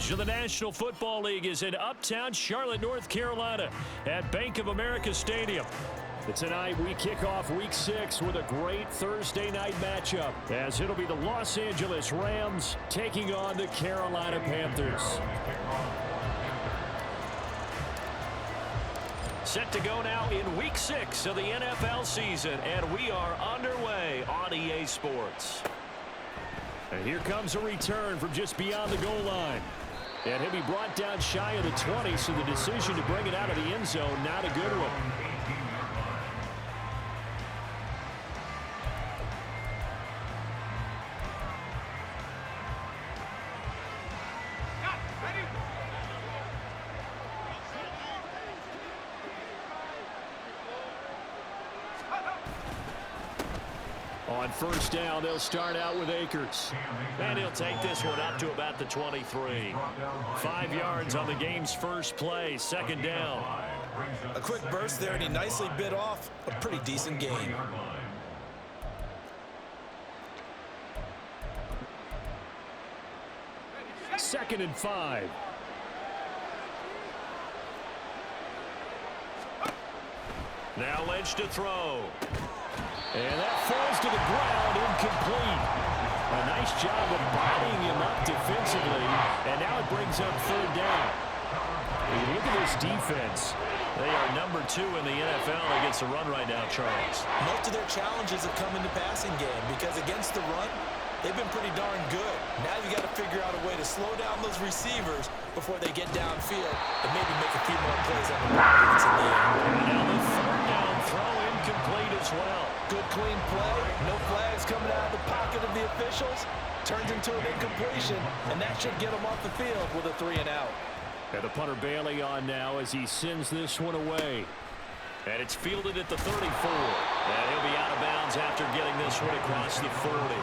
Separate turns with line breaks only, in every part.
of the National Football League is in uptown Charlotte, North Carolina at Bank of America Stadium. Tonight we kick off Week 6 with a great Thursday night matchup, as it'll be the Los Angeles Rams taking on the Carolina Panthers. Set to go now in Week 6 of the NFL season, and we are underway on EA Sports. And here comes a return from just beyond the goal line. And he'll be brought down shy of the 20, so the decision to bring it out of the end zone, not a good one. On first down, they'll start out with Akers. And he'll take this one up to about the 23. 5 yards on the game's first play, second down.
A quick burst there, and he nicely bit off a pretty decent gain.
Second and 5. Now Lynch to throw. And that falls to the ground, incomplete. A nice job of bodying him up defensively, and now it brings up third down. Look at this defense. They are number 2 in the NFL against the run right now, Charles.
Most of their challenges have come in the passing game because against the run, they've been pretty darn good. Now you got to figure out a way to slow down those receivers before they get downfield and maybe make a few more plays on the ball in the air.
And now the third down throw incomplete as well.
Good clean play, no flags coming out of the pocket of the officials. Turns into an incompletion, and that should get them off the field with a 3-and-out.
And the punter Bailey on now as he sends this one away. And it's fielded at the 34. And he'll be out of bounds after getting this one across the 40.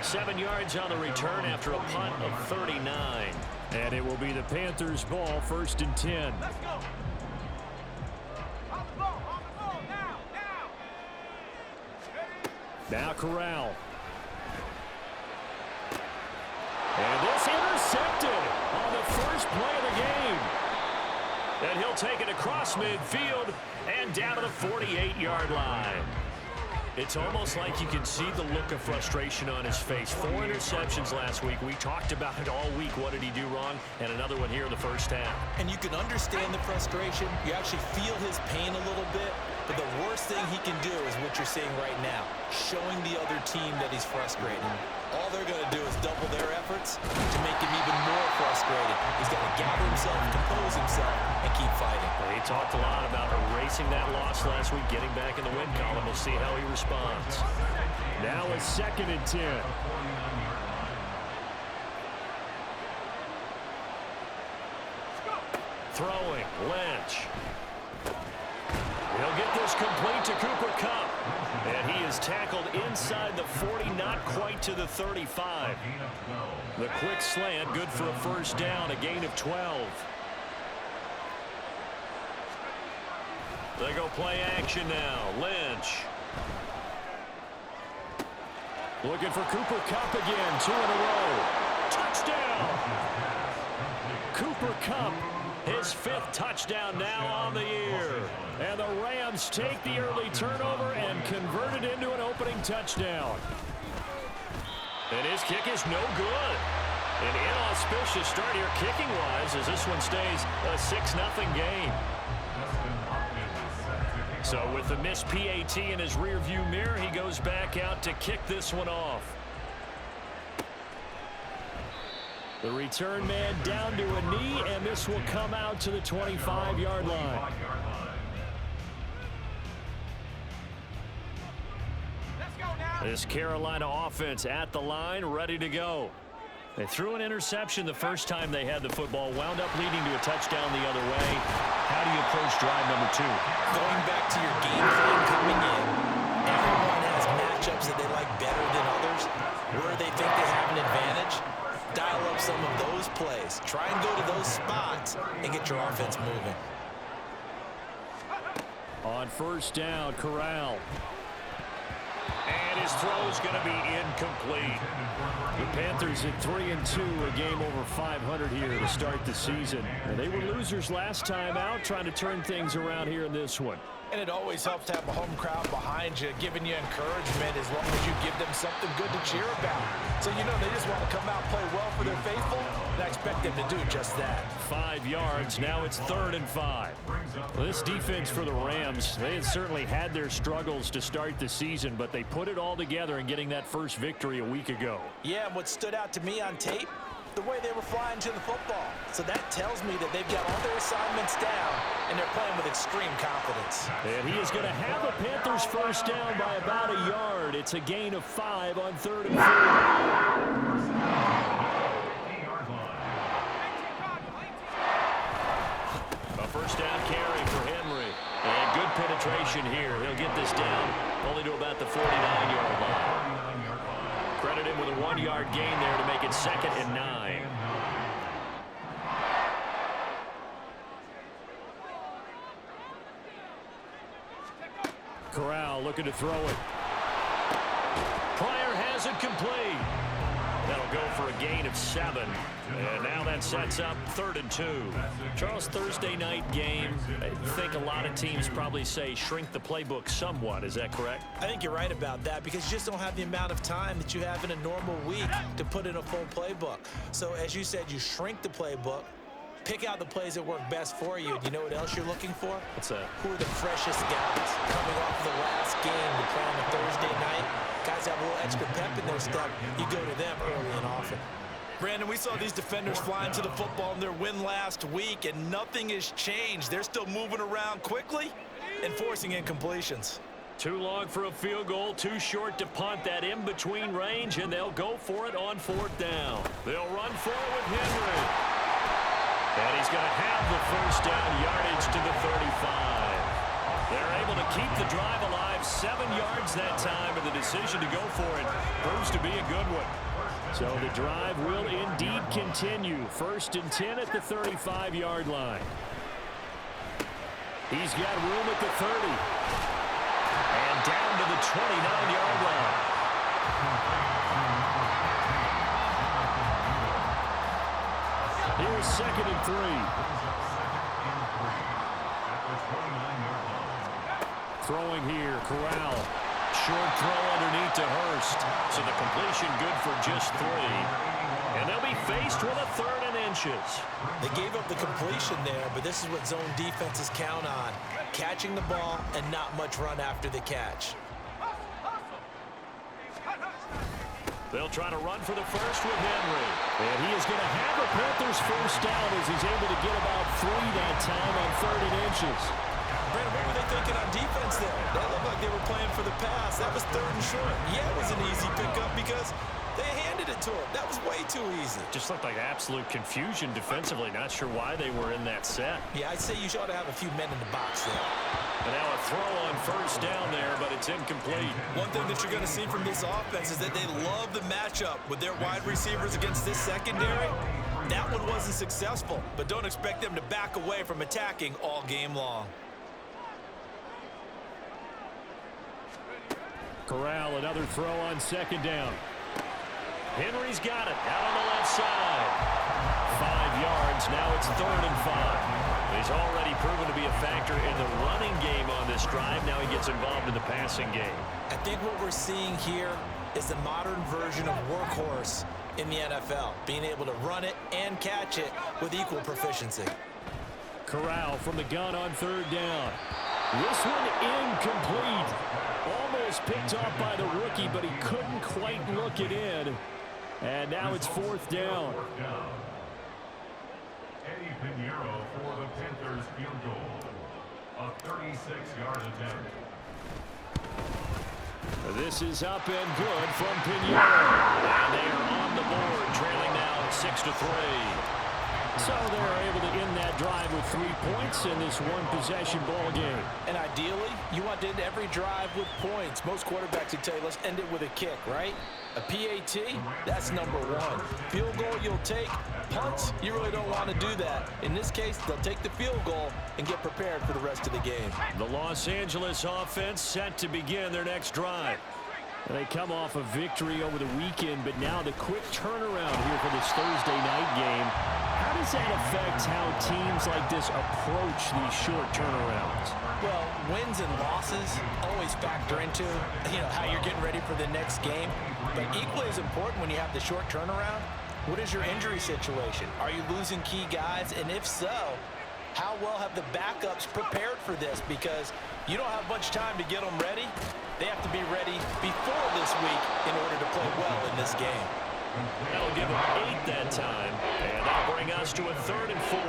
7 yards on the return after a punt of 39. And it will be the Panthers' ball, first and 10.
Let's go. On the ball, now.
Now Corral. And this intercepted on the first play of the game. And he'll take it across midfield and down to the 48-yard line. It's almost like you can see the look of frustration on his face. 4 interceptions last week. We talked about it all week. What did he do wrong? And another one here in the first half.
And you can understand the frustration. You actually feel his pain a little bit. But the worst thing he can do is what you're seeing right now, showing the other team that he's frustrated. All they're going to do is double their efforts to make him even more frustrated. He's got to gather himself, compose himself, and keep fighting.
He talked a lot about erasing that loss last week, getting back in the win column. We'll see how he responds. Now it's second and 10. Throwing, Lynch. He'll get this complete to Cooper Kupp. And he is tackled inside the 40, not quite to the 35. The quick slant, good for a first down, a gain of 12. They go play action now. Lynch. Looking for Cooper Kupp again, 2 in a row. Touchdown! Cooper Kupp, his 5th touchdown now on the year. And the Rams take the early turnover and convert it into an opening touchdown. And his kick is no good. An inauspicious start here kicking-wise as this one stays a 6-0 game. So with the missed PAT in his rearview mirror, he goes back out to kick this one off. The return man down to a knee, and this will come out to the 25-yard line. This Carolina offense at the line, ready to go. They threw an interception the first time they had the football, wound up leading to a touchdown the other way. How do you approach drive number 2?
Going back to your game plan coming in, everyone has matchups that they like better than others. Where they think they have an advantage, dial up some of those plays. Try and go to those spots and get your offense moving.
On first down, Corral. And And his throw's going to be incomplete. The Panthers at 3-2, a game over 500 here to start the season. And they were losers last time out, trying to turn things around here in this one.
And it always helps to have a home crowd behind you, giving you encouragement as long as you give them something good to cheer about. So, you know, they just want to come out and play well for their faithful, and I expect them to do just that.
5 yards. Now it's 3rd and 5. Well, this defense for the Rams, they had certainly had their struggles to start the season, but they put it all together in getting that first victory a week ago.
Yeah, and what stood out to me on tape, the way they were flying to the football. So that tells me that they've got all their assignments down, and they're playing with extreme confidence.
And he is going to have the Panthers first down by about a yard. It's a gain of 5 on 3rd and 4. A first down carry for Henry. And good penetration here. He'll get this down only to about the 49-yard line. Credit him with a 1-yard gain there to make it 2nd and 9. Corral looking to throw it. Pryor has it complete. That'll go for a gain of 7. And now that sets up 3rd and 2. Charles, Thursday night game, I think a lot of teams probably say shrink the playbook somewhat. Is that correct?
I think you're right about that because you just don't have the amount of time that you have in a normal week to put in a full playbook. So as you said, you shrink the playbook, pick out the plays that work best for you. And you know what else you're looking for?
What's that?
Who are the freshest guys coming off the last game to play on a Thursday night? Guys have a little extra pep in their step. You go to them early and often. Brandon, we saw these defenders flying to the football in their win last week, and nothing has changed. They're still moving around quickly and forcing incompletions.
Too long for a field goal, too short to punt. That in-between range, and they'll go for it on 4th down. They'll run for it with Henry. And he's going to have the first down, yardage to the 35. They're able to keep the drive alive, 7 yards that time, and the decision to go for it proves to be a good one. So the drive will indeed continue. 1st and 10 at the 35-yard line. He's got room at the 30. And down to the 29-yard line. Here's 2nd and 3. Throwing here, Corral. Short throw underneath to Hurst. So the completion good for just 3. And they'll be faced with a 3rd and inches.
They gave up the completion there, but this is what zone defenses count on. Catching the ball and not much run after the catch.
They'll try to run for the first with Henry. And he is going to have the Panthers first down as he's able to get about 3 that time on 3rd and inches.
Brandon, what were they thinking on defense there? That looked like they were playing for the pass. That was 3rd and short. Yeah, it was an easy pickup because they handed it to him. That was way too easy.
Just looked like absolute confusion defensively. Not sure why they were in that set.
Yeah, I'd say you ought to have a few men in the box there.
And now a throw on first down there, but it's incomplete.
One thing that you're going to see from this offense is that they love the matchup with their wide receivers against this secondary. That one wasn't successful, but don't expect them to back away from attacking all game long.
Corral, another throw on 2nd down. Henry's got it out on the left side. 5 yards. Now it's 3rd and 5. He's already proven to be a factor in the running game on this drive. Now he gets involved in the passing game.
I think what we're seeing here is the modern version of workhorse in the NFL, being able to run it and catch it with equal proficiency.
Corral from the gun on 3rd down. This one incomplete. Almost picked off by the rookie, but he couldn't quite look it in. And now it's 4th down.
Eddie Pinheiro for the Panthers field goal. A 36-yard attempt.
This is up and good from Pinheiro. And they are on the board, trailing now 6-3. So they're able to end that drive with 3 points in this one-possession ball game.
And ideally, you want to end every drive with points. Most quarterbacks would tell you, let's end it with a kick, right? A PAT, that's number 1. Field goal you'll take. Punts, you really don't want to do that. In this case, they'll take the field goal and get prepared for the rest of the game.
The Los Angeles offense set to begin their next drive. They come off a victory over the weekend, but now the quick turnaround here for this Thursday night game. How does that affect how teams like this approach these short turnarounds?
Well, wins and losses always factor into, how you're getting ready for the next game. But equally as important when you have the short turnaround, what is your injury situation? Are you losing key guys? And if so, how well have the backups prepared for this? Because you don't have much time to get them ready. They have to be ready before this week in order to play well in this game.
That'll give them 8 that time, and that'll bring us to a 3rd and 4.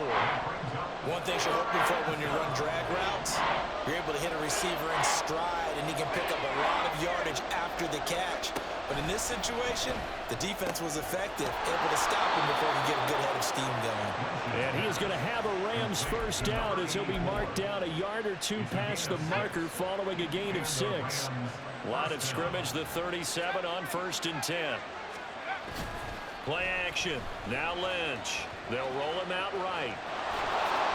One thing you're hoping for when you run drag routes, you're able to hit a receiver in stride, and he can pick up a lot of yardage after the catch. But in this situation, the defense was effective, able to stop him before he get a good head of steam going.
And he is going to have a Rams first down as he'll be marked down a yard or 2 past the marker following a gain of 6. Line of scrimmage, the 37 on 1st and 10. Play action. Now Lynch. They'll roll him out right.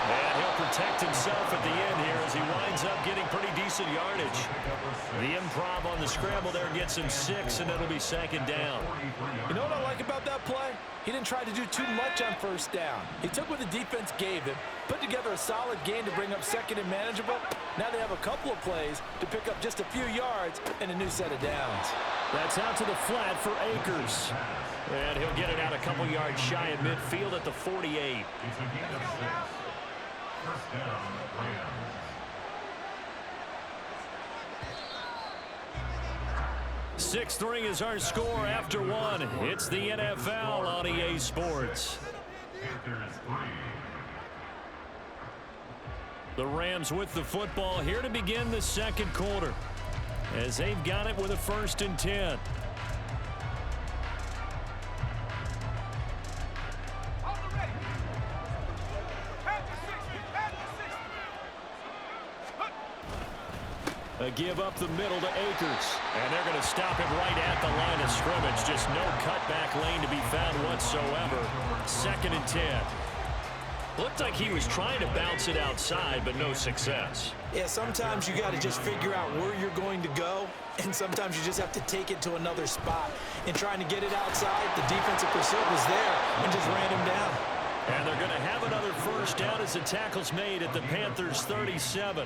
And he'll protect himself at the end here as he winds up getting pretty decent yardage. The improv on the scramble there gets him 6, and it'll be 2nd down.
You know what I like about that play? He didn't try to do too much on 1st down. He took what the defense gave him, put together a solid gain to bring up 2nd and manageable. Now they have a couple of plays to pick up just a few yards and a new set of downs.
That's out to the flat for Akers. And he'll get it out a couple yards shy of midfield at the 48.
It's a gain of 6. First down, Rams.
Sixth ring is our score after 1. It's the NFL on EA Sports.
Panthers 3.
The Rams with the football here to begin the 2nd quarter, as they've got it with a 1st and 10. A give up the middle to Akers. And they're going to stop him right at the line of scrimmage. Just no cutback lane to be found whatsoever. 2nd and 10. Looked like he was trying to bounce it outside, but no success.
Yeah, sometimes you got to just figure out where you're going to go, and sometimes you just have to take it to another spot. In trying to get it outside, the defensive pursuit was there and just ran him down.
And they're going to have another 1st down as the tackle's made at the Panthers 37.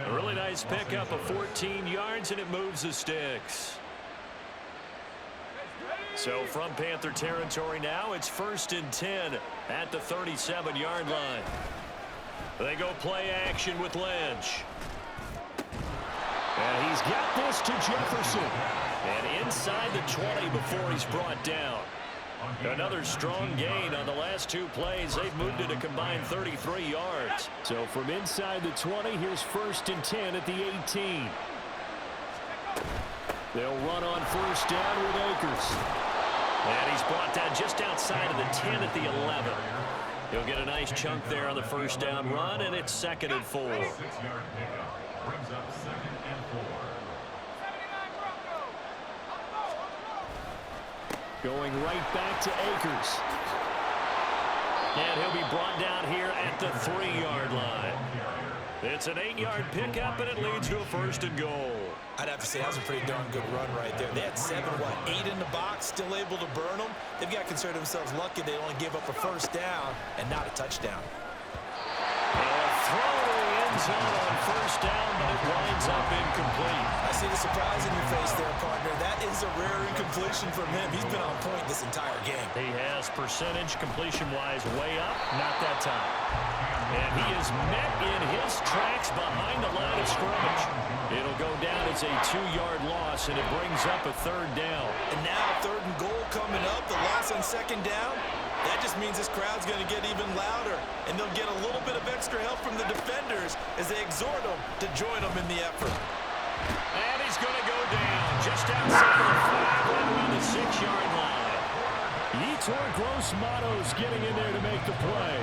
A really nice pickup of 14 yards, and it moves the sticks. So from Panther territory now, it's 1st and 10 at the 37-yard line. They go play action with Lynch. And he's got this to Jefferson. And inside the 20 before he's brought down. Another strong gain on the last 2 plays. They've moved it a combined 33 yards. So from inside the 20, here's 1st and 10 at the 18. They'll run on 1st down with Akers. And he's brought down just outside of the 10 at the 11. He'll get a nice chunk there on the 1st down run, and it's 2nd and 4.
6-yard pickup brings up 2nd and 4.
Going right back to Akers. And he'll be brought down here at the 3-yard line. It's an 8-yard pickup, and it leads to a 1st and goal.
I'd have to say that was a pretty darn good run right there. They had 8 in the box, still able to burn them. They've got to consider themselves lucky they only gave up a 1st down and not a touchdown.
Throw to the end zone on 1st down, but it winds up incomplete.
I see the surprise in your face there, partner. That is a rare incompletion from him. He's been on point this entire game.
He has percentage completion-wise way up, not that time. And he is met in his tracks behind the line of scrimmage. It'll go down as a 2-yard loss, and it brings up a 3rd down.
And now 3rd and goal coming up. The loss on 2nd down. That just means this crowd's going to get even louder, and they'll get a little bit of extra help from the defenders as they exhort them to join them in the effort.
And he's going to go down just outside of the 5, right around the 6-yard line. Yetur Gross-Matos getting in there to make the play.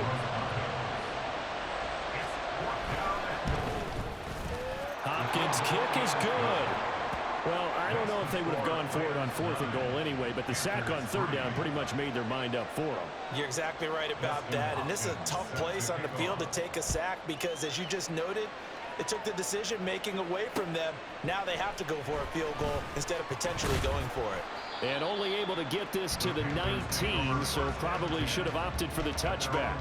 Hopkins' kick is good. Well, I don't know if they would have gone for it on 4th and goal anyway, but the sack on 3rd down pretty much made their mind up for them.
You're exactly right about that, and this is a tough place on the field to take a sack because, as you just noted, It took the decision-making away from them. Now they have to go for a field goal instead of potentially going for it.
And only able to get this to the 19, so probably should have opted for the touchback.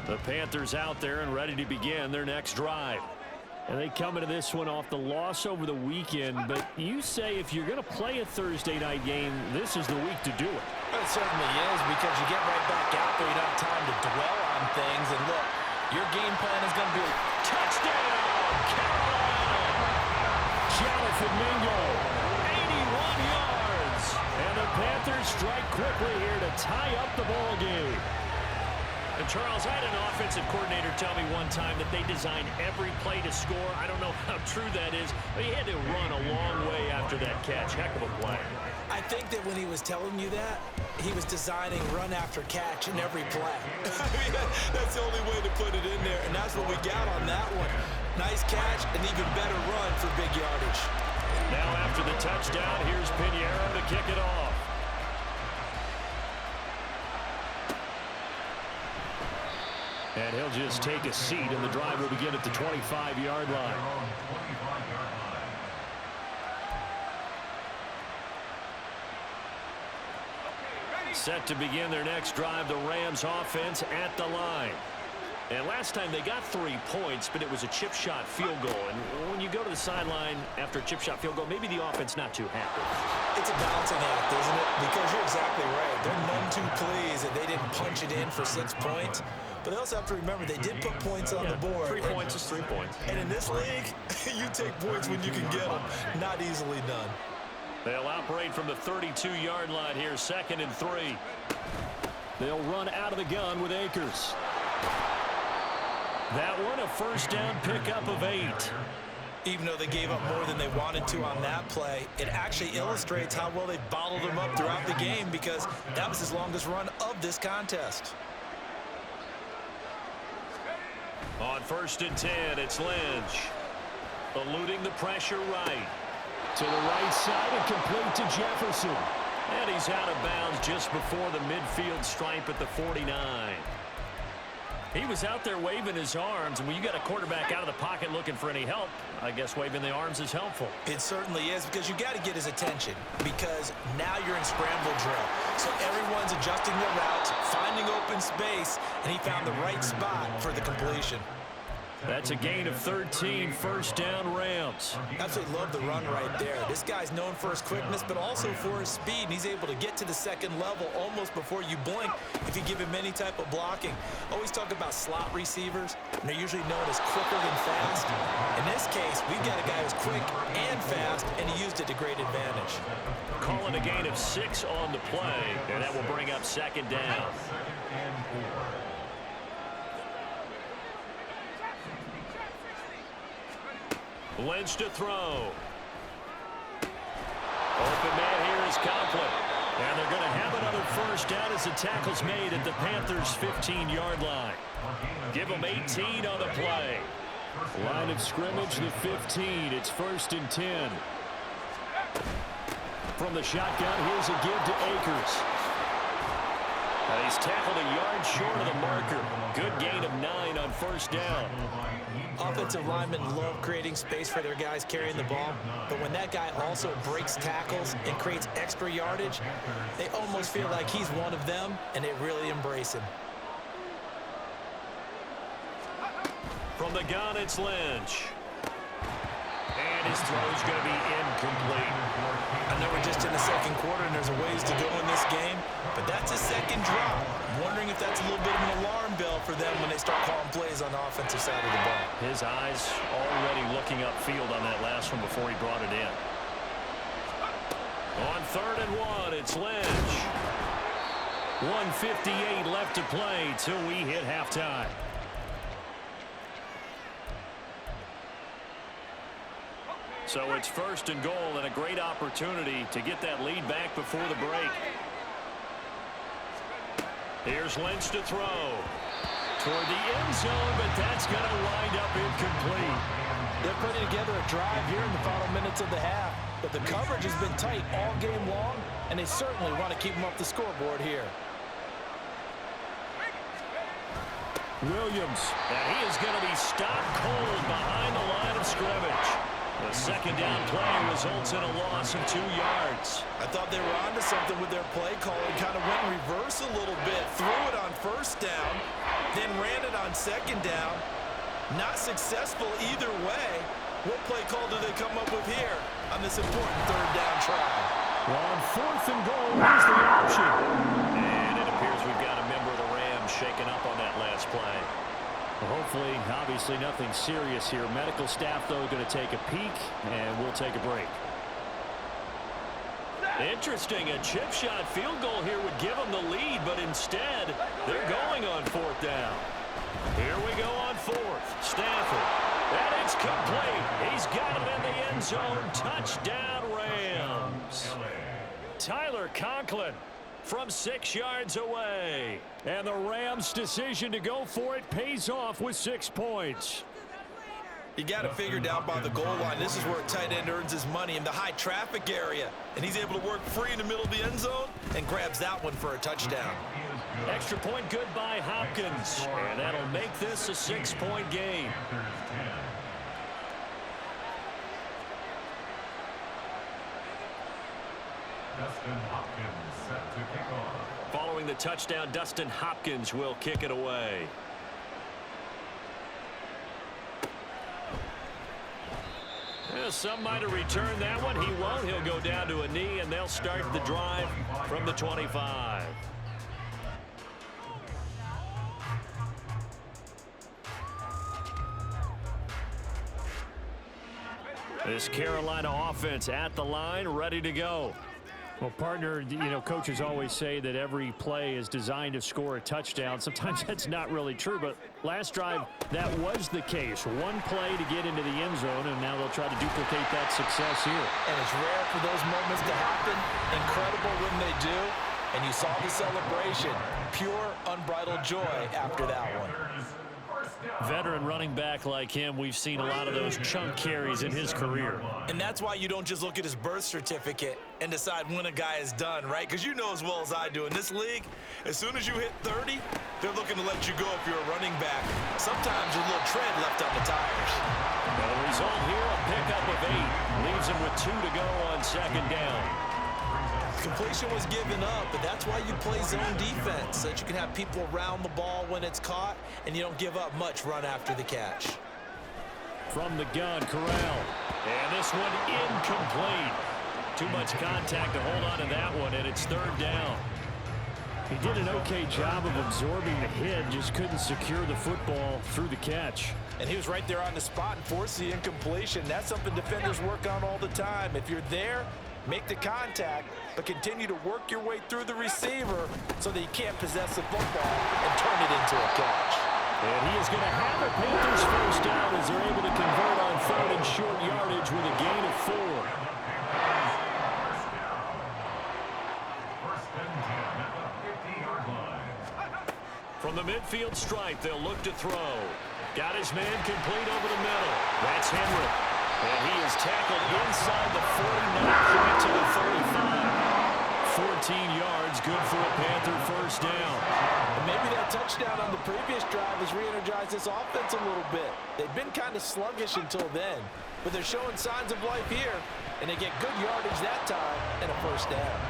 The Panthers out there and ready to begin their next drive. And they come into this one off the loss over the weekend, but you say if you're going to play a Thursday night game, this is the week to do it.
Well, it certainly is, because you get right back out there. You don't have time to dwell on things. And look, your game plan is going to be a touchdown, Carolina!
Jonathan Mingo, 81 yards. And the Panthers strike quickly here to tie up the ball game. And Charles, I had an offensive coordinator tell me one time that they designed every play to score. I don't know how true that is, but he had to run a long way after that catch. Heck of a play.
I think that when he was telling you that, he was designing run after catch in every play. I mean, that's the only way to put it in there, and that's what we got on that one. Nice catch, and even better run for big yardage.
Now after the touchdown, here's Pinheiro to kick it off. And he'll just take a seat, and the drive will begin at the 25-yard line. Set to begin their next drive, the Rams offense at the line. And last time they got 3 points, but it was a chip shot field goal. And when you go to the sideline after a chip shot field goal, maybe the offense not too happy.
It's a balancing act, isn't it? Because you're exactly right. They're none too pleased that they didn't punch it in for 6 points. But they also have to remember they did put points on the board.
3 points is 3 points.
And in this league, you take points when you can get them. Not easily done.
They'll operate from the 32-yard line here, 2nd and 3. They'll run out of the gun with Akers. That one, a first down pickup of 8.
Even though they gave up more than they wanted to on that play, it actually illustrates how well they bottled them up throughout the game, because that was his longest run of this contest.
On 1st and 10, it's Lynch. Eluding the pressure right. To the right side and complete to Jefferson. And he's out of bounds just before the midfield stripe at the 49. He was out there waving his arms, and when you got a quarterback out of the pocket looking for any help, I guess waving the arms is helpful.
It certainly is, because you got to get his attention, because now you're in scramble drill. So everyone's adjusting their routes, finding open space, and he found the right spot for the completion.
That's a gain of 13, first down Rams.
Absolutely love the run right there. This guy's known for his quickness, but also for his speed. And he's able to get to the second level almost before you blink if you give him any type of blocking. Always talk about slot receivers, and they're usually known as quicker than fast. In this case, we've got a guy who's quick and fast, and he used it to great advantage.
Calling a gain of 6 on the play, and that will bring up 2nd down. Lynch to throw. Open man here is Conklin. And they're going to have another first down as the tackle's made at the Panthers' 15-yard line. Give them 18 on the play. Line of scrimmage, the 15. It's 1st and 10. From the shotgun, here's a give to Akers. He's tackled a yard short of the marker. Good gain of 9 on first down.
Offensive linemen love creating space for their guys carrying the ball, but when that guy also breaks tackles and creates extra yardage, they almost feel like he's one of them, and they really embrace him.
From the gun, it's Lynch. And his throw's going to be incomplete.
I know we're just in the second quarter and there's a ways to go in this game, but that's a second drop. I'm wondering if that's a little bit of an alarm bell for them when they start calling plays on the offensive side of the ball.
His eyes already looking upfield on that last one before he brought it in. On 3rd and 1, it's Lynch. 1:58 left to play till we hit halftime. So it's 1st and goal, and a great opportunity to get that lead back before the break. Here's Lynch to throw. Toward the end zone, but that's going to wind up incomplete.
They're putting together a drive here in the final minutes of the half, but the coverage has been tight all game long, and they certainly want to keep them off the scoreboard here.
Williams. And he is going to be stopped cold behind the line of scrimmage. The second down play results in a loss of 2 yards.
I thought they were onto something with their play calling. Kind of went in reverse a little bit. Threw it on first down, then ran it on second down. Not successful either way. What play call do they come up with here on this important third down try?
Well, on 4th and goal, here's the option. And it appears we've got a member of the Rams shaken up on that last play. Well, hopefully, obviously nothing serious here. Medical staff, though, going to take a peek, and we'll take a break. Interesting, a chip shot field goal here would give them the lead, but instead, they're going on 4th down. Here we go on 4th. Stafford. And it's complete. He's got it in the end zone. Touchdown, Rams. Tyler Conklin from 6 yards away. And the Rams' decision to go for it pays off with 6 points.
You got it figured out by the goal line. This is where a tight end earns his money, in the high traffic area. And he's able to work free in the middle of the end zone and grabs that one for a touchdown.
Extra point good by Hopkins. And that'll make this a 6-point game.
Dustin Hopkins set to kick off.
Following the touchdown, Dustin Hopkins will kick it away. Well, some might have returned that one. He won't. He'll go down to a knee, and they'll start the drive from the 25. This Carolina offense at the line, ready to go. Well, partner, you know, coaches always say that every play is designed to score a touchdown. Sometimes that's not really true, but last drive, that was the case. One play to get into the end zone, and now they'll try to duplicate that success here.
And it's rare for those moments to happen. Incredible when they do. And you saw the celebration. Pure, unbridled joy after that one.
Veteran running back like him, we've seen a lot of those chunk carries in his career.
And that's why you don't just look at his birth certificate and decide when a guy is done, right? Because you know as well as I do, in this league, as soon as you hit 30, they're looking to let you go if you're a running back. Sometimes there's a little tread left on the tires.
Well, the result here, a pickup of 8. Leaves him with 2 to go on second down.
Completion was given up, but that's why you play zone defense, so that you can have people around the ball when it's caught, and you don't give up much run after the catch.
From the gun, Corral. And this one incomplete. Too much contact to hold on to that one, and it's third down. He did an okay job of absorbing the hit, just couldn't secure the football through the catch.
And he was right there on the spot and forced the incompletion. That's something defenders work on all the time. If you're there, make the contact, but continue to work your way through the receiver so that you can't possess the football and turn it into a catch.
And he is going to have a Panthers first down as they're able to convert on 3rd and short yardage with a gain of 4.
First and 10 at the 50-yard line.
From the midfield stripe, they'll look to throw. Got his man complete over the middle. That's Henry. And he is tackled inside the 49 to the 35. 14 yards, good for a Panther first down.
And maybe that touchdown on the previous drive has re-energized this offense a little bit. They've been kind of sluggish until then, but they're showing signs of life here, and they get good yardage that time and a first down.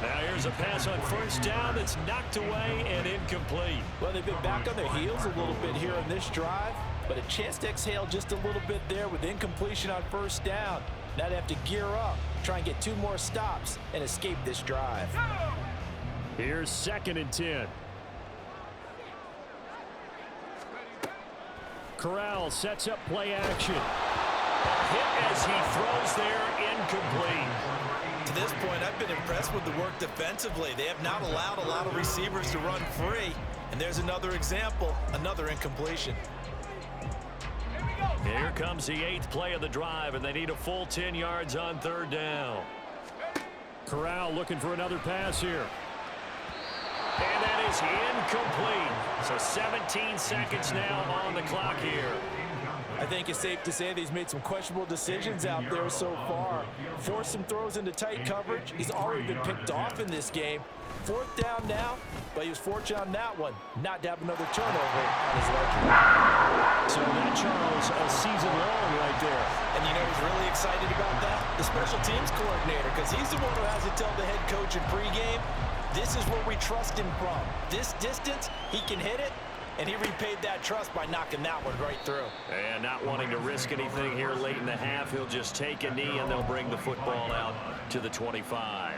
Now here's a pass on first down that's knocked away and incomplete.
Well, they've been back on their heels a little bit here on this drive, but a chance to exhale just a little bit there with incompletion on first down. Now they have to gear up, try and get 2 more stops, and escape this drive.
Here's 2nd and 10. Corral sets up play action. A hit as he throws there, incomplete.
To this point, I've been impressed with the work defensively. They have not allowed a lot of receivers to run free. And there's another example, another incompletion.
Here comes the 8th play of the drive, and they need a full 10 yards on 3rd down. Corral looking for another pass here. And that is incomplete. So 17 seconds now on the clock here.
I think it's safe to say that he's made some questionable decisions out there so far. Forced some throws into tight coverage. He's already been picked off in this game. 4th down now, but he was fortunate on that one not to have another turnover on his record.
So that, Charles, a season long right there.
And you know who's really excited about that? The special teams coordinator, because he's the one who has to tell the head coach in pregame, this is where we trust him from. This distance, he can hit it, and he repaid that trust by knocking that one right through.
And not wanting to risk anything here late in the half, he'll just take a knee, and they'll bring the football out to the 25.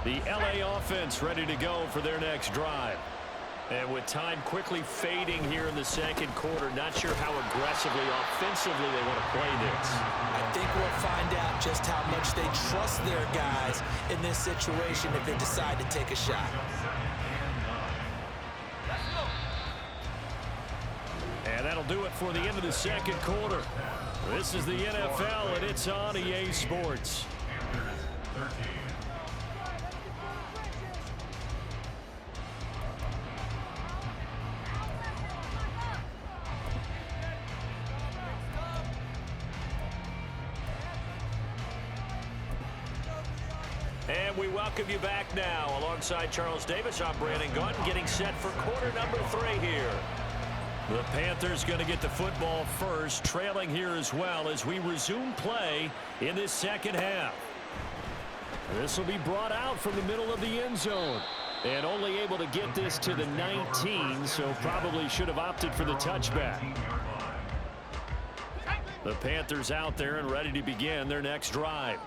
The LA offense ready to go for their next drive. And with time quickly fading here in the second quarter, not sure how aggressively, offensively they want to play this.
I think we'll find out just how much they trust their guys in this situation if they decide to take a shot.
And that'll do it for the end of the second quarter. This is the NFL, and it's on EA Sports. And we welcome you back now. Alongside Charles Davis, I'm Brandon Gaudin, getting set for quarter number 3 here. The Panthers going to get the football first, trailing here as well as we resume play in this second half. This will be brought out from the middle of the end zone. And only able to get this to the 19, so probably should have opted for the touchback. The Panthers out there and ready to begin their next drive.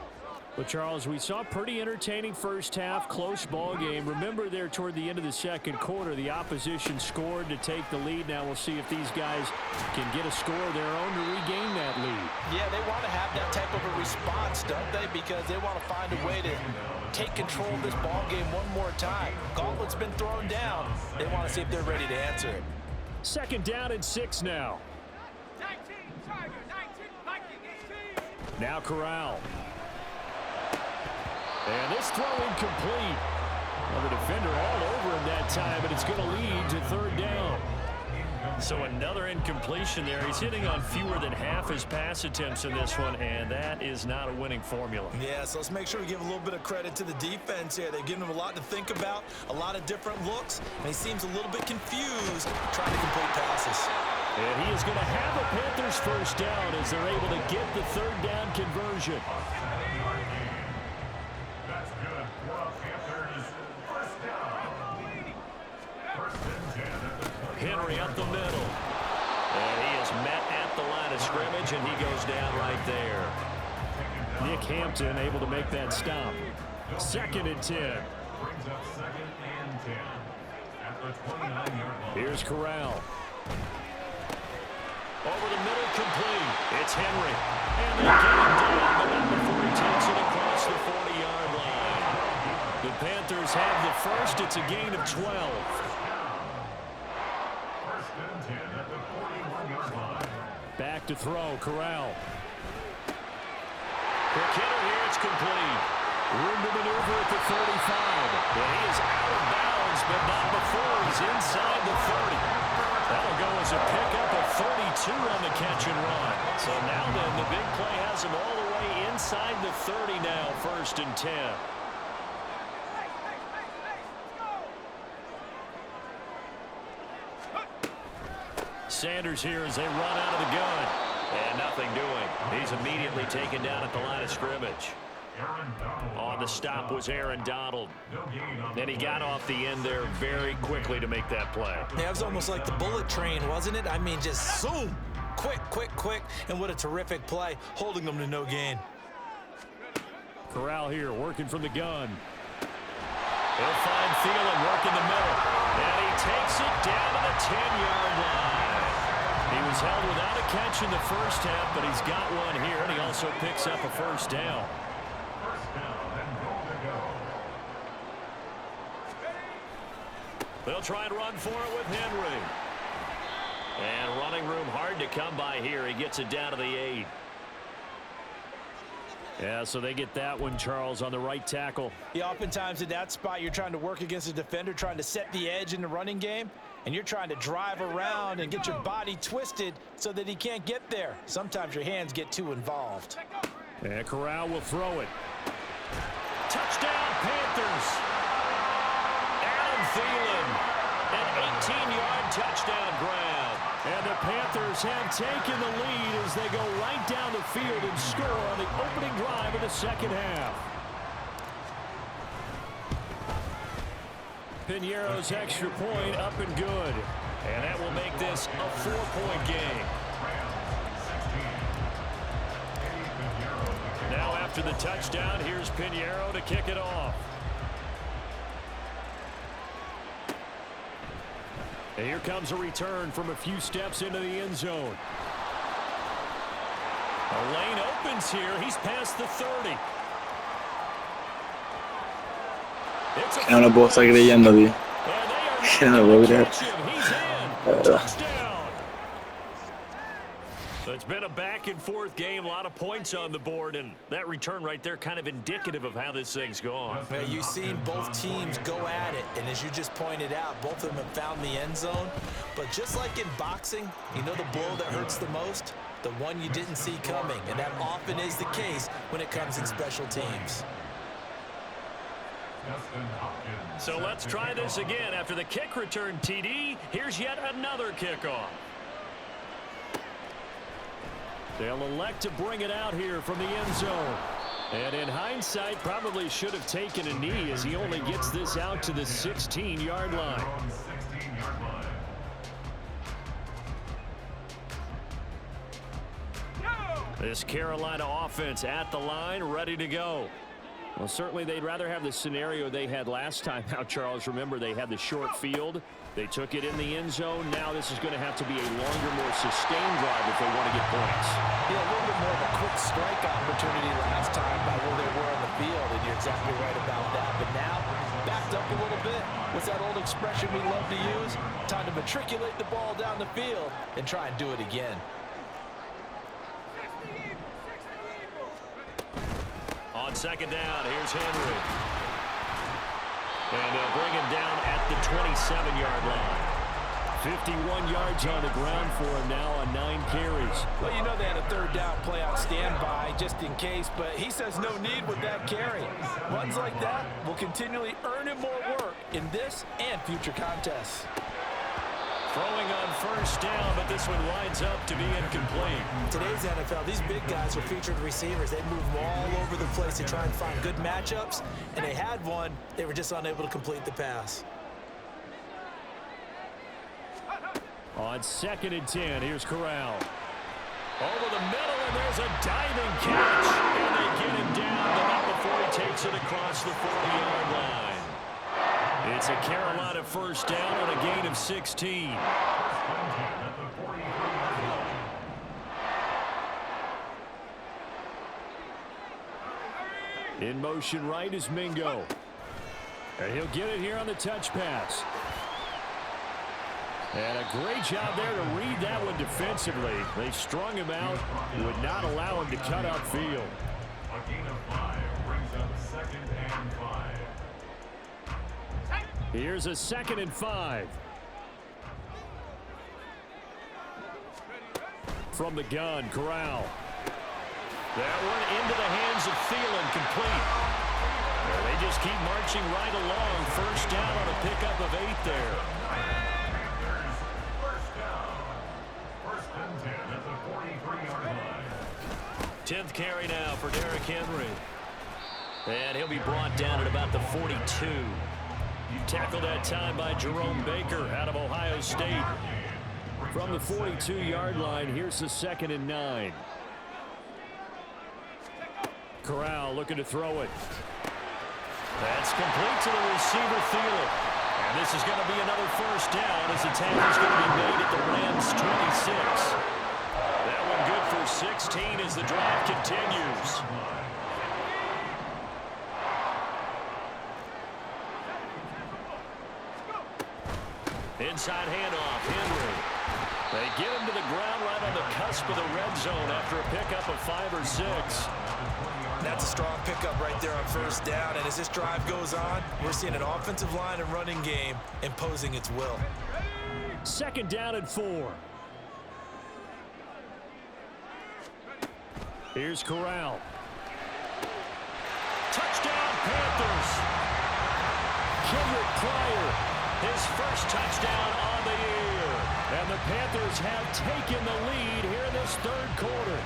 Well, Charles, we saw a pretty entertaining first half, close ball game. Remember there toward the end of the second quarter, the opposition scored to take the lead. Now we'll see if these guys can get a score of their own to regain that lead.
Yeah, they want to have that type of a response, don't they? Because they want to find a way to take control of this ball game one more time. Gauntlet's been thrown down. They want to see if they're ready to answer it.
Second down and 6 now. Now Corral. And this throw incomplete. Well, the defender all over him that time, but it's going to lead to third down. So another incompletion there. He's hitting on fewer than half his pass attempts in this one, and that is not a winning formula.
Yeah, so let's make sure we give a little bit of credit to the defense here. They've given him a lot to think about, a lot of different looks, and he seems a little bit confused trying to complete passes.
And he is going to have a Panthers first down as they're able to get the third down conversion. Henry up the middle. And he is met at the line of scrimmage, and he goes down right there. Nick Hampton able to make that stop. 2nd and 10.
Brings up 2nd and 10 at the 29-yard line.
Here's Corral. Over the middle, complete. It's Henry. And they get him down, but not before he takes it across the 40-yard line. The Panthers have the first. It's a gain of 12. Back to throw, Corral. Quick hitter here, it's complete. Room to maneuver at the 35. And he is out of bounds, but not before he's inside the 30. That'll go as a pickup of 32 on the catch and run. So now then, the big play has him all the way inside the 30 now, 1st and 10. Sanders here as they run out of the gun. And nothing doing. He's immediately taken down at the line of scrimmage. On the stop was Aaron Donald. And he got off the end there very quickly to make that play.
Yeah, it was almost like the bullet train, wasn't it? I mean, just zoom. Quick. And what a terrific play, holding them to no gain.
Corral here working from the gun. He'll find Thielen working the middle. And he takes it down to the 10-yard line. He was held without a catch in the first half, but he's got one here, and he also picks up a first down. They'll try and run for it with Henry. And running room hard to come by here. He gets it down to the 8. Yeah, so they get that one, Charles, on the right tackle.
Yeah, oftentimes in that spot, you're trying to work against a defender, trying to set the edge in the running game. and you're trying to drive around and get your body twisted so that he can't get there. Sometimes your hands get too involved.
And Corral will throw it. Touchdown, Panthers. Adam Thielen, an 18-yard touchdown grab. And the Panthers have taken the lead as they go right down the field and score on the opening drive of the second half. Piñeiro's extra point up and good. And that will make this a 4-point game. Now after the touchdown, here's Piñeiro to kick it off. And here comes a return from a few steps into the end zone. A lane opens here. He's past the 30.
Que no lo puedo estar creyendo, tío. Que no lo puedo creer. La verdad.
So it's been a back-and-forth game, a lot of points on the board, and that return right there kind of indicative of how this thing's gone.
Well, you've seen both teams go at it, and as you just pointed out, both of them have found the end zone. But just like in boxing, you know the blow that hurts the most? The one you didn't see coming, and that often is the case when it comes in special teams.
So let's try this again. After the kick return TD, here's yet another kickoff. They'll elect to bring it out here from the end zone. And in hindsight, probably should have taken a knee as he only gets this out to the 16-yard line. This Carolina offense at the line, ready to go. Well, certainly they'd rather have the scenario they had last time out, Charles. Remember, they had the short field. They took it in the end zone. Now this is going to have to be a longer, more sustained drive if they want to get points.
Yeah, a little bit more of a quick strike opportunity last time by where they were on the field, and you're exactly right about that. But now, backed up a little bit. What's that old expression we love to use? Time to matriculate the ball down the field and try and do it again.
On second down, here's Henry. And they'll bring him down at the 27-yard line. 51 yards on the ground for him now on 9 carries.
Well, you know they had a third down play on standby just in case, but he says no need with that carry. Runs like that will continually earn him more work in this and future contests.
Throwing on first down, but this one winds up to be incomplete.
Today's NFL, these big guys are featured receivers. They move all over the place to try and find good matchups, and they had one. They were just unable to complete the pass.
On second and 10, here's Corral. Over the middle, and there's a diving catch. And they get him down, but not before he takes it across the 40-yard line. It's a Carolina first down on a gain of 16. In motion right is Mingo. And he'll get it here on the touch pass. And a great job there to read that one defensively. They strung him out, would not allow him to cut upfield.
A gain of 5 brings up 2nd and 5.
Here's a 2nd and 5. From the gun, Corral. That one into the hands of Thielen, complete. Well, they just keep marching right along. First down on a pickup of 8 there.
First down. 1st and 10 at the 43-yard line.
10th carry now for Derrick Henry. And he'll be brought down at about the 42. Tackled that time by Jerome Baker out of Ohio State. From the 42-yard line, here's the 2nd and 9. Corral looking to throw it. That's complete to the receiver, Thielen. And this is going to be another first down as the tackle is going to be made at the Rams' 26. That one good for 16 as the drive continues. Inside handoff, Henry. They get him to the ground right on the cusp of the red zone after a pickup of 5 or 6.
That's a strong pickup right there on first down, and as this drive goes on, we're seeing an offensive line and running game imposing its will.
2nd down and 4. Here's Corral. Touchdown, Panthers. Kendrick Pryor, his first touchdown on the year. And the Panthers have taken the lead here in this 3rd quarter.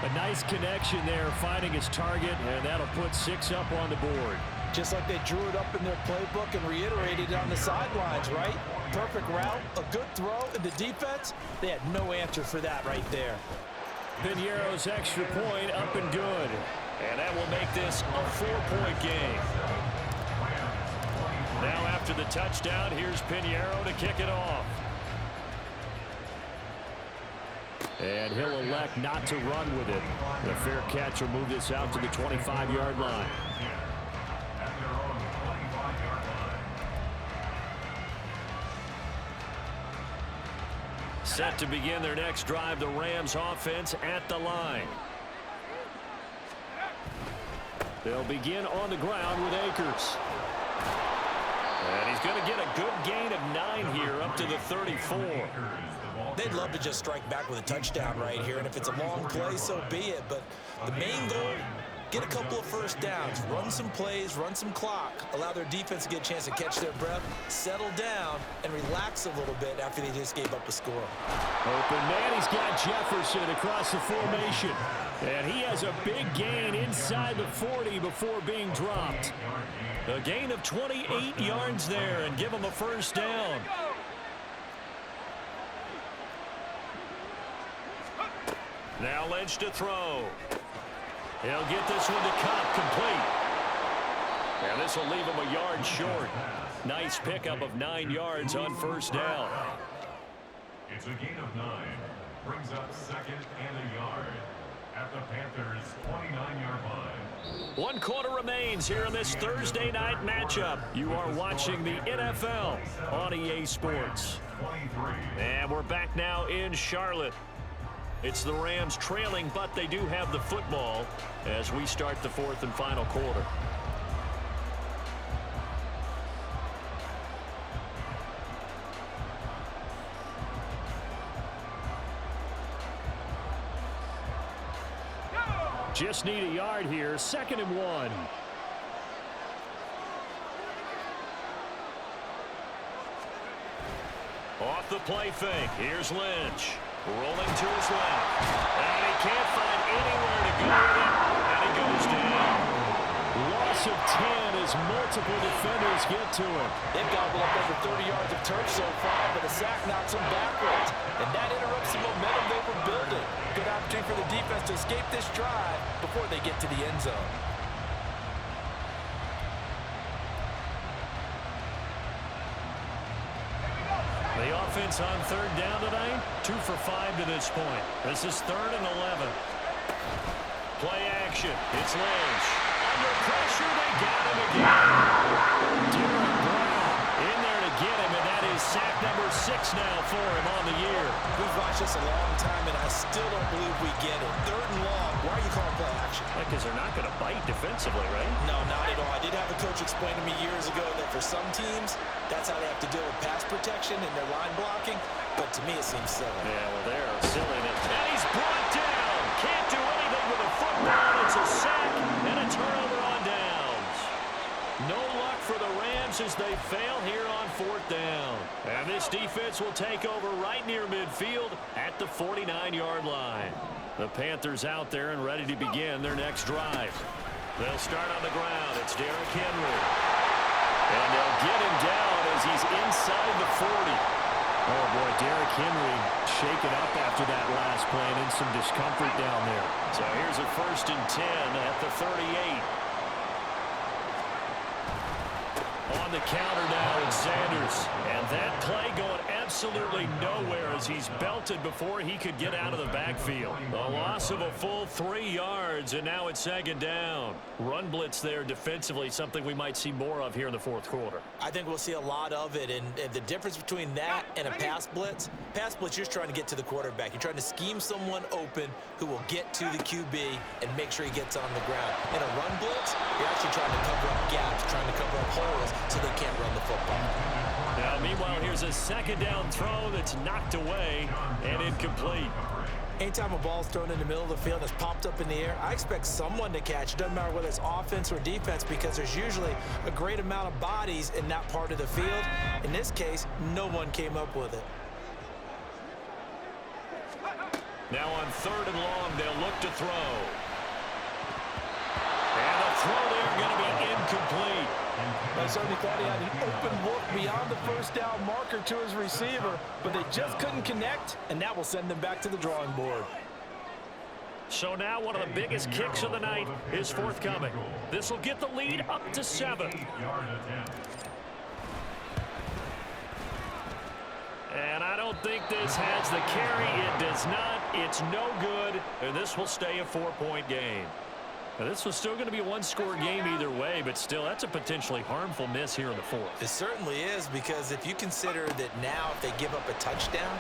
A nice connection there, finding his target, and that'll put 6 up on the board.
Just like they drew it up in their playbook and reiterated it on the sidelines, right? Perfect route, a good throw, and the defense, they had no answer for that right there.
Piñeiro's extra point up and good. And that will make this a 4-point game. Now after the touchdown, here's Piñeiro to kick it off. And he'll elect not to run with it. The fair catch will move this out to the 25-yard line. Set to begin their next drive, the Rams offense at the line. They'll begin on the ground with Akers. And he's going to get a good gain of 9 here up to the 34.
They'd love to just strike back with a touchdown right here, and if it's a long play, so be it. But the main goal, get a couple of first downs, run some plays, run some clock, allow their defense to get a chance to catch their breath, settle down, and relax a little bit after they just gave up a score.
Open man, he's got Jefferson across the formation. And he has a big gain inside the 40 before being dropped. A gain of 28 yards there and give him a first down. Now Lynch to throw. He'll get this one to Cup, complete. And this will leave him a yard short. Nice pickup of 9 yards on first down.
It's a gain of 9. Brings up 2nd and a yard at the Panthers' 29-yard line.
1 quarter remains here in this Thursday night matchup. You are watching the NFL on EA Sports. And we're back now in Charlotte. It's the Rams trailing, but they do have the football as we start the 4th and final quarter. Just need a yard here, 2nd and 1. Off the play fake, here's Lynch. Rolling to his left. And he can't find anywhere to go with it, and he goes down. Loss of 10 as multiple defenders get to him.
They've gobbled up over 30 yards of turf so far, but a sack knocks them backwards. And that interrupts the momentum they were building. Good opportunity for the defense to escape this drive before they get to the end zone.
The offense on 3rd down tonight, 2 for 5 to this point. This is 3rd and 11. Play action. It's Lynch. Under pressure, they got him again. Derek Brown in there to get him, and that is sack number 6 now for him on the year.
We've watched this a long time, and I still don't believe we get it. 3rd and long. Why are you calling play action?
Because they're not going to bite defensively, right?
No, not at all. I did have a coach explain to me years ago that for some teams, that's how they have to deal with pass protection and their line blocking. But to me, it seems silly.
Yeah, well, they're silly. And he's brought down. Can't do anything with a football. It's a sack and a turnover on downs. No luck for the Rams as they fail here on 4th down. And this defense will take over right near midfield at the 49-yard line. The Panthers out there and ready to begin their next drive. They'll start on the ground. It's Derrick Henry. And they'll get him down as he's inside the 40. Oh, boy, Derrick Henry shaken up after that last play and in some discomfort down there. So here's a 1st and 10 at the 38. On the counter now, it's Sanders. And that play going absolutely nowhere as he's belted before he could get out of the backfield. A loss of a full 3 yards, and now it's 2nd down. Run blitz there defensively, something we might see more of here in the 4th quarter.
I think we'll see a lot of it, and the difference between that and a pass blitz, you're just trying to get to the quarterback. You're trying to scheme someone open who will get to the QB and make sure he gets on the ground. In a run blitz, you're actually trying to cover up gaps, trying to cover up holes so they can't run the football.
Now, meanwhile, here's a second down throw that's knocked away and incomplete.
Anytime a ball's thrown in the middle of the field that's popped up in the air, I expect someone to catch. It doesn't matter whether it's offense or defense because there's usually a great amount of bodies in that part of the field. In this case, no one came up with it.
Now on 3rd and long, they'll look to throw. And the throw there going to be incomplete.
I certainly thought he had an open look beyond the first down marker to his receiver, but they just couldn't connect, and that will send them back to the drawing board.
So now one of the biggest kicks of the night is forthcoming. This will get the lead up to 7. And I don't think this has the carry. It does not. It's no good. And this will stay a 4-point game. Now, this was still going to be a one-score game either way, but still, that's a potentially harmful miss here in the 4th.
It certainly is, because if you consider that now if they give up a touchdown,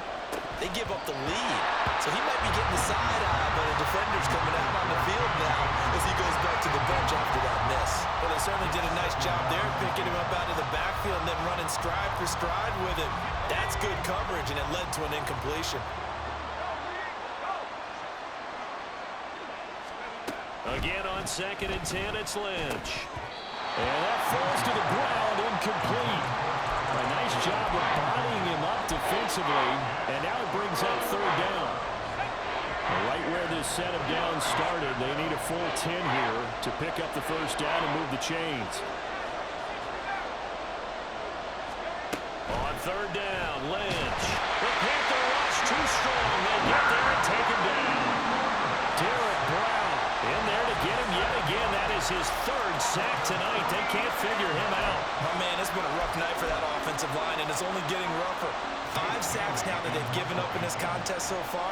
they give up the lead. So he might be getting the side eye, but a defender's coming out on the field now as he goes back to the bench after that miss. Well, they certainly did a nice job there, picking him up out of the backfield and then running stride for stride with him. That's good coverage, and it led to an incompletion.
Again on 2nd and 10, it's Lynch. And that falls to the ground, incomplete. A nice job of bodying him up defensively, and now it brings up 3rd down. Right where this set of downs started, they need a full 10 here to pick up the 1st down and move the chains. On 3rd down, Lynch. The Panther rush too strong. They get there and take him down. Derek Brown in there to get him yet again. That is his 3rd sack tonight. They can't figure him out.
Oh, man, it's been a rough night for that offensive line, and it's only getting rougher. 5 sacks now that they've given up in this contest so far.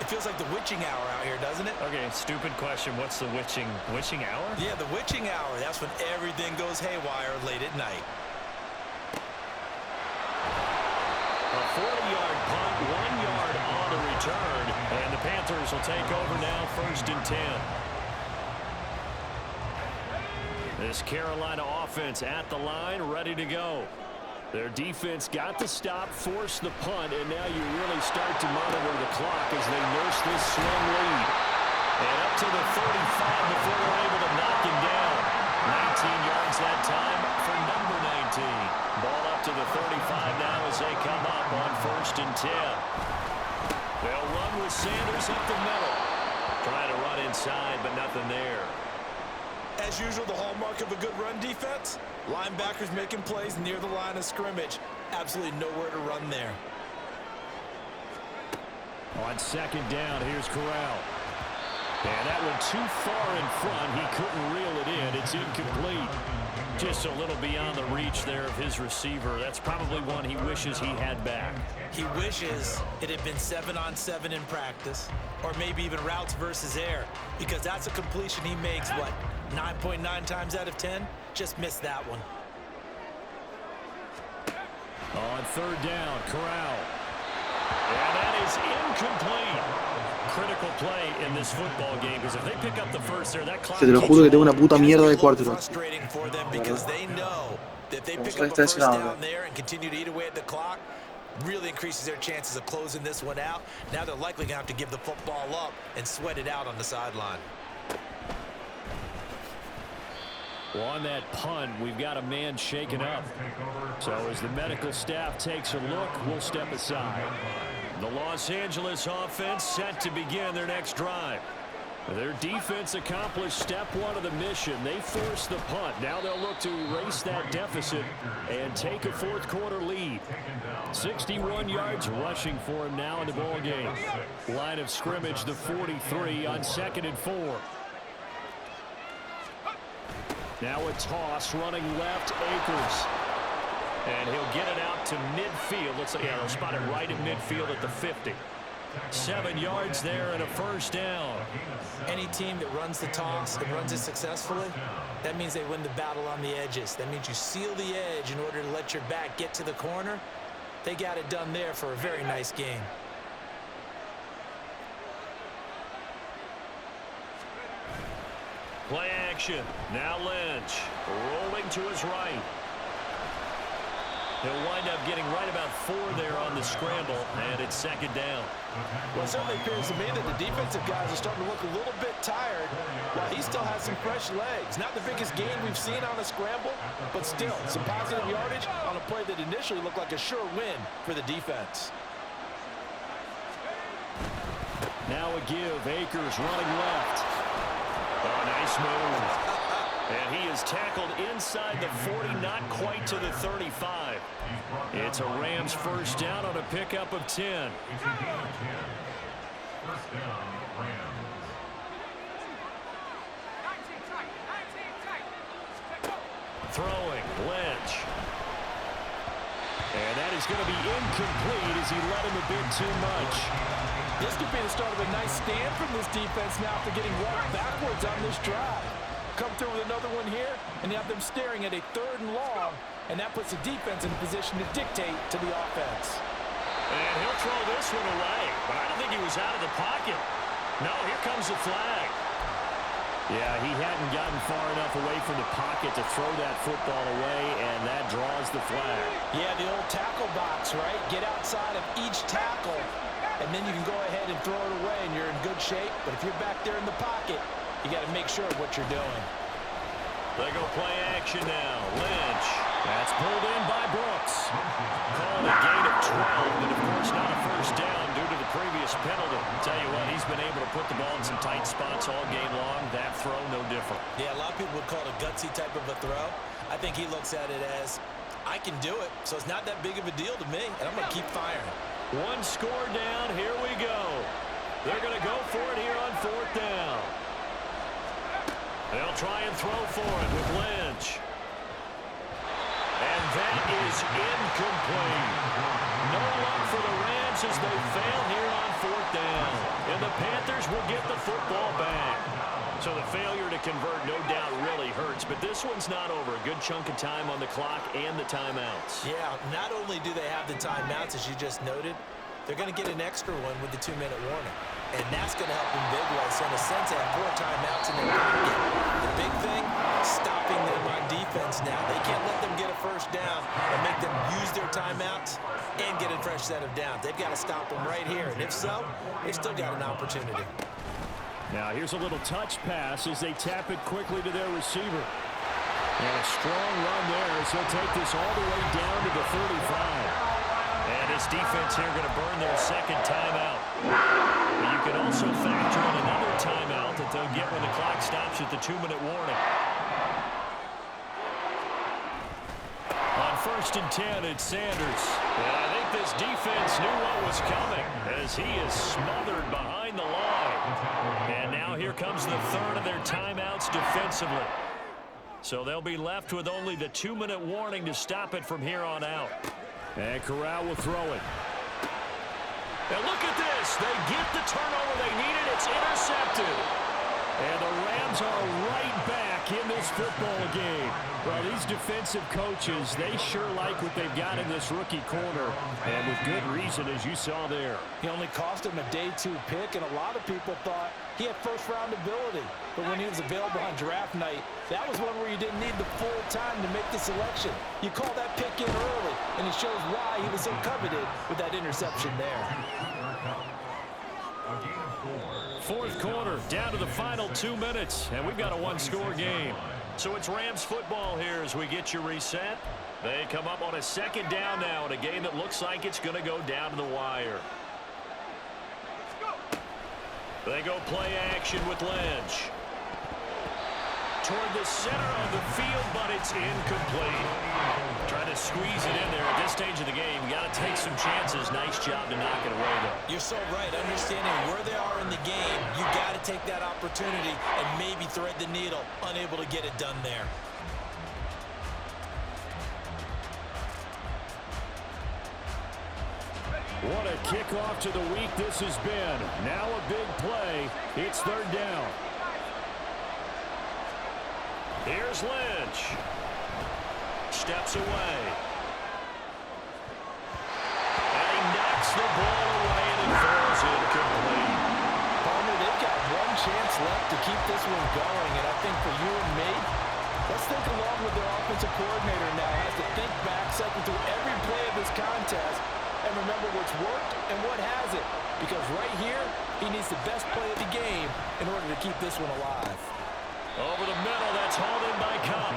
It feels like the witching hour out here, doesn't it?
Okay, stupid question. What's the witching hour?
Yeah, the witching hour. That's when everything goes haywire late at night.
A 40-yard punt, 1 yard on the return, and the Panthers will take over now, 1st and 10. This Carolina offense at the line, ready to go. Their defense got the stop, forced the punt, and now you really start to monitor the clock as they nurse this slim lead. And up to the 35 before they're able to knock him down. 19 yards that time for number 19. Ball up to the 35 now as they come up on 1st and 10. They'll run with Sanders up the middle. Trying to run inside, but nothing there.
As usual, the hallmark of a good run defense, linebackers making plays near the line of scrimmage. Absolutely nowhere to run there.
On 2nd down, here's Corral. And that one too far in front. He couldn't reel it in. It's incomplete. Just a little beyond the reach there of his receiver. That's probably one he wishes he had back.
He wishes it had been 7-on-7 in practice, or maybe even routes versus air, because that's a completion he makes, what, 9.9 times out of 10? Just missed that one.
On 3rd down, Corral. And that is incomplete. Critical play in this football game, because if they pick up the 1st there, that clock...
Se te lo juro que tengo una puta mierda de cuarto.
Frustrating for them because they know that if they pick up a 1st down there and continue to eat away at the clock, really increases their chances of closing this one out. Now they're likely going to have to give the football up and sweat it out on the sideline.
Well, on that punt, we've got a man shaken up. So as the medical staff takes a look, we'll step aside. The Los Angeles offense set to begin their next drive. Their defense accomplished step 1 of the mission. They forced the punt. Now they'll look to erase that deficit and take a 4th quarter lead. 61 yards rushing for him now in the ball game. Line of scrimmage, the 43 on 2nd and 4. Now a toss running left, Akers. And he'll get it out to midfield. Looks like they'll spot it right in midfield at the 50. 7 yards there and a 1st down.
Any team that runs the toss and runs it successfully, that means they win the battle on the edges. That means you seal the edge in order to let your back get to the corner. They got it done there for a very nice game.
Play action. Now Lynch rolling to his right. He'll wind up getting right about 4 there on the scramble, and it's second down.
Well, it certainly appears to me that the defensive guys are starting to look a little bit tired while he still has some fresh legs. Not the biggest gain we've seen on a scramble, but still some positive yardage on a play that initially looked like a sure win for the defense.
Now a give. Akers running left. Oh, nice move. And he is tackled inside the 40, not quite to the 35. It's a Rams first down on a pickup of 10.
It's a gain of 10. First down, Rams.
Throwing, Lynch. And that is going to be incomplete as he let him a bit too much.
This could be the start of a nice stand from this defense now after getting walked backwards on this drive. Come through with another one here, and you have them staring at a 3rd and long, and that puts the defense in a position to dictate to the offense.
And he'll throw this one away, but I don't think he was out of the pocket. No, here comes the flag. Yeah, he hadn't gotten far enough away from the pocket to throw that football away, and that draws the flag.
Yeah, the old tackle box, right? Get outside of each tackle, and then you can go ahead and throw it away, and you're in good shape. But if you're back there in the pocket, you got to make sure of what you're doing.
They go play action now. Lynch. That's pulled in by Brooks. Called a gain of 12, but of course not a first down due to the previous penalty. Tell you what, he's been able to put the ball in some tight spots all game long. That throw, no different.
Yeah, a lot of people would call it a gutsy type of a throw. I think he looks at it as, I can do it, so it's not that big of a deal to me, and I'm going to keep firing.
One score down. Here we go. They're going to go for it here on 4th down. They'll try and throw for it with Lynch. And that is incomplete. No luck for the Rams as they fail here on 4th down. And the Panthers will get the football back. So the failure to convert no doubt really hurts, but this one's not over. A good chunk of time on the clock and the timeouts.
Yeah, not only do they have the timeouts, as you just noted, they're going to get an extra one with the 2-minute warning. And that's going to help in big ways. So in a sense, they have 4 timeouts in their pocket. The big thing, stopping them on defense now. They can't let them get a first down and make them use their timeouts and get a fresh set of downs. They've got to stop them right here. And if so, they've still got an opportunity.
Now here's a little touch pass as they tap it quickly to their receiver. And a strong run there as he'll take this all the way down to the 35. And this defense here going to burn their second timeout. But you can also factor in another timeout that they'll get when the clock stops at the 2-minute warning. On 1st and 10, it's Sanders. And I think this defense knew what was coming as he is smothered behind the line. And now here comes the 3rd of their timeouts defensively. So they'll be left with only the 2-minute warning to stop it from here on out. And Corral will throw it. And look at this. They get the turnover they needed. It's intercepted. And the Rams are right back in this football game. Well, these defensive coaches, they sure like what they've got in this rookie corner. And with good reason, as you saw there.
He only cost him a day 2 pick, and a lot of people thought he had first-round ability. But when he was available on draft night, that was one where you didn't need the full time to make the selection. You call that pick in early, and it shows why he was so coveted with that interception there.
4th quarter, down to the final 2 minutes, and we've got a 1-score game. So it's Rams football here as we get you reset. They come up on a 2nd down now in a game that looks like it's going to go down to the wire. They go play action with Lynch. Toward the center of the field, but it's incomplete. Trying to squeeze it in there at this stage of the game. You got to take some chances. Nice job to knock it away, though.
You're so right. Understanding where they are in the game, you got to take that opportunity and maybe thread the needle. Unable to get it done there.
What a kickoff to the week this has been. Now a big play. It's 3rd down. Here's Lynch. Steps away. And he knocks the ball away and it falls incomplete.
Palmer, they've got one chance left to keep this one going, and I think for you and me, Let's think along with their offensive coordinator now. Has to think back, cycle through every play of this contest, and remember what's worked and what hasn't. Because right here, he needs the best play of the game in order to keep this one alive.
Over the middle, that's hauled in by Cup.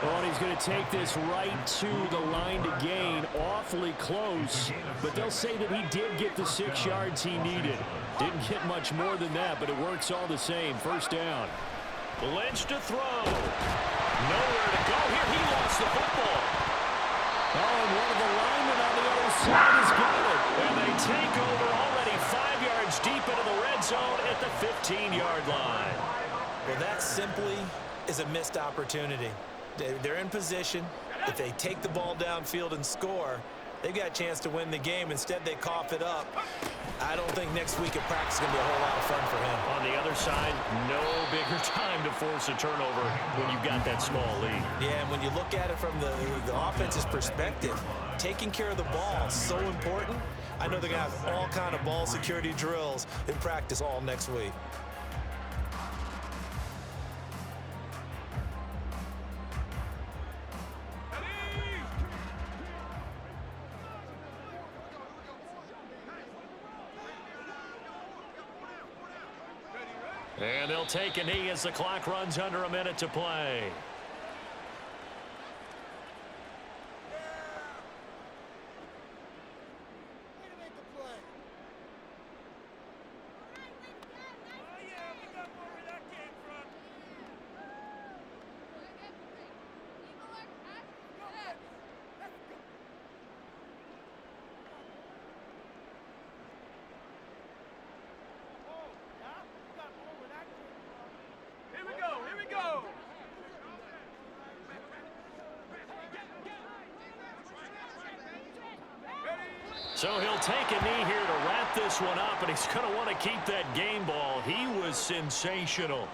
Oh, and he's going to take this right to the line to gain. Awfully close, but they'll say that he did get the 6 yards he needed. Didn't get much more than that, but it works all the same. First down. Lynch to throw. Nowhere to go here. He lost the football. Oh, and one of the linemen on the other side has got it. And they take over already 5 yards deep into the red zone at the 15-yard line.
Well, that simply is a missed opportunity. They're in position. If they take the ball downfield and score, they've got a chance to win the game. Instead, they cough it up. I don't think next week at practice is going to be a whole lot of fun for him.
On the other side, no bigger time to force a turnover when you've got that small lead.
Yeah, and when you look at it from the offense's perspective, taking care of the ball is so important. I know they're going to have all kind of ball security drills in practice all next week.
And they'll take a knee as the clock runs under a minute to play. So he'll take a knee here to wrap this one up, and he's going to want to keep that game ball. He was sensational.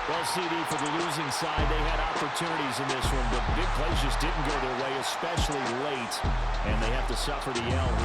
Well, CD, for the losing side, they had opportunities in this one, but big plays just didn't go their way, especially late, and they have to suffer the L here.